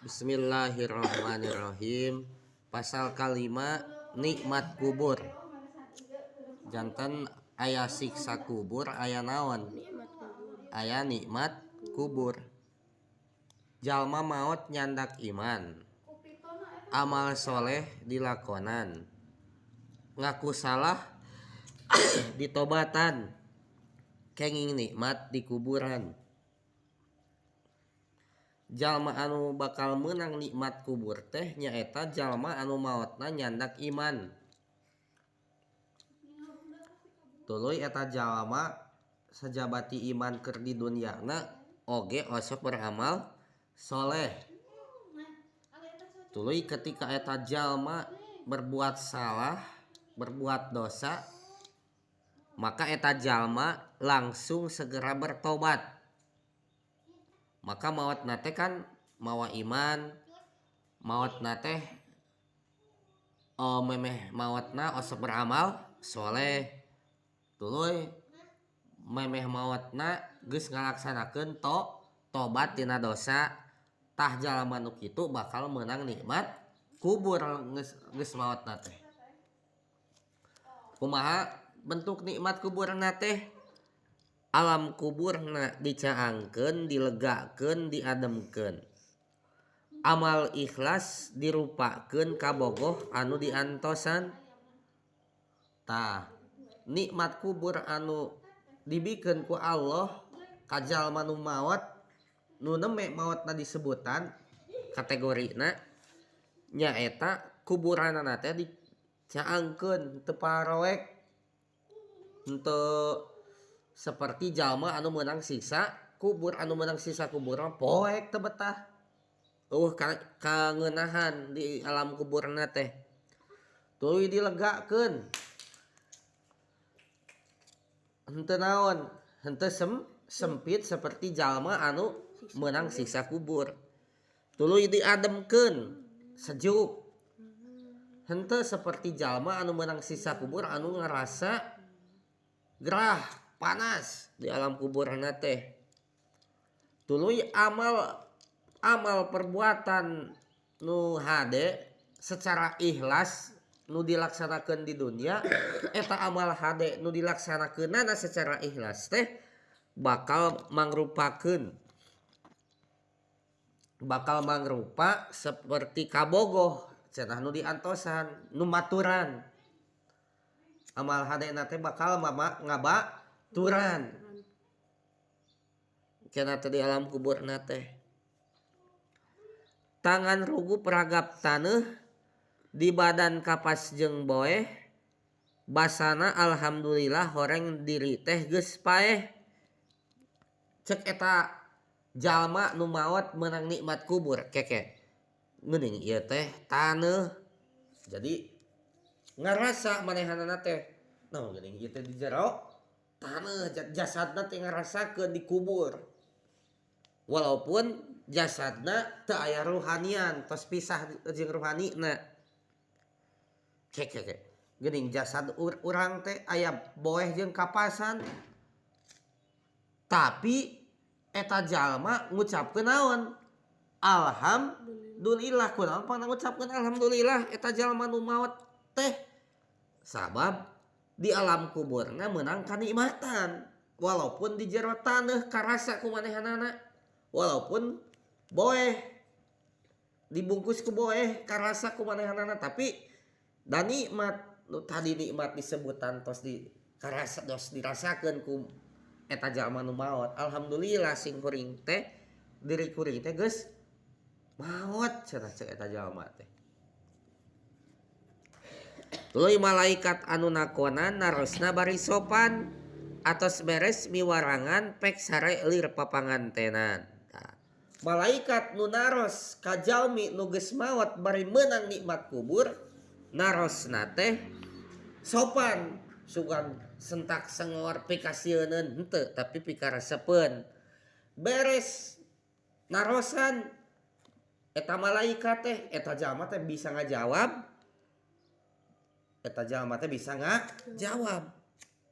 Bismillahirrahmanirrahim. Pasal kalima nikmat kubur. Janten aya siksa kubur, aya naon? Aya nikmat kubur. Jalma maot nyandak iman, amal soleh dilakonan, ngaku salah ditobatan, kenging nikmat di kuburan. Jalma anu bakal menang nikmat kubur teh nyaeta jalma anu maotna nyandak iman. Tuluy eta jalma sajabati iman keur di dunyana oge osok beramal soleh. Tuluy ketika eta jalma berbuat salah, berbuat dosa, maka eta jalma langsung segera bertobat. Maka maot nate kan mawa iman, maot nate memeh maotna osok beramal soleh. Tuluy memeh maotna geus ngalaksanakeun tobat tina dosa, tah jalma nu kitu bakal meunang nikmat kubur geus maotna teh. Kumaha bentuk nikmat kuburna teh? Alam kuburna dicaangkeun, dilegakeun, diademkeun. Amal ikhlas dirupakeun kabogoh anu diantosan. Tah, nikmat kubur anu dibikeun ku Allah ka jalma nu maot, nu neme maotna disebutan kategorina nyaeta kuburanna teh dicaangkeun teu paroek, henteu seperti jalma anu meunang siksa kubur. Anu meunang siksa kubur mah poek teu betah, kangeunahan di alam kuburna teh. Tuluy dilegakeun, henteu naon, henteu sempit seperti jalma anu meunang siksa kubur. Tuluy diademkeun, sejuk, henteu seperti jalma anu meunang siksa kubur anu ngarasa gerah panas di alam kuburna teh. Tuluy amal perbuatan nu hade secara ikhlas nu dilaksanakeun di dunia, eta amal hade nu dilaksanakeunana secara ikhlas teh bakal mangrupa seperti kabogoh cenah nu diantosan, nu maturan. Amal hadena teh bakal ngabaturan cenah teh di alam kuburna teh. Tangan rugup ragap taneuh, di badan kapas jeung boeh, basana alhamdulillah horeng diri teh geus paeh. Cek eta jalma nu maot meunang nikmat kubur keke geuning ieu teh taneuh. Jadi ngarasa manehanana teh naon geuning ieu teh di jero taneuh, jasadna teh ngarasakeun dikubur. Walaupun jasadna teu aya rohanian, tos pisah jeung rohanina. Keke geuning jasad urang teh aya boeh jeung kapasan. Tapi eta jalma ngucapkeun naon? Alhamdulillah. Kunaon pang ngucapkeun alhamdulillah eta jalma nu maot teh? Sabab di alam kuburna meunang kanikmatan. Walaupun di jero taneuh karasa ku manehanana. Walaupun boeh dibungkus ku boeh karasa ku manehanana, tapi da nikmat nu tadi nikmat disebutan tos karasa tos dirasakeun ku eta jalma nu maot. Alhamdulillah sing kuring teh diri kuring teh geus maot cenah cek eta jalma teh. Tuluy malaikat anu nakonan narosna bari sopan, atos beres miwarangan pek sare lir papangantenan. Malaikat nu naros ka jalmi nu geus maot bari meunang nikmat kubur, narosna teh sopan, sugan sentak sengor pikasieun henteu, tapi pikaresepeun. Beres narosan eta malaikat teh, eta jalma teh bisa ngajawab.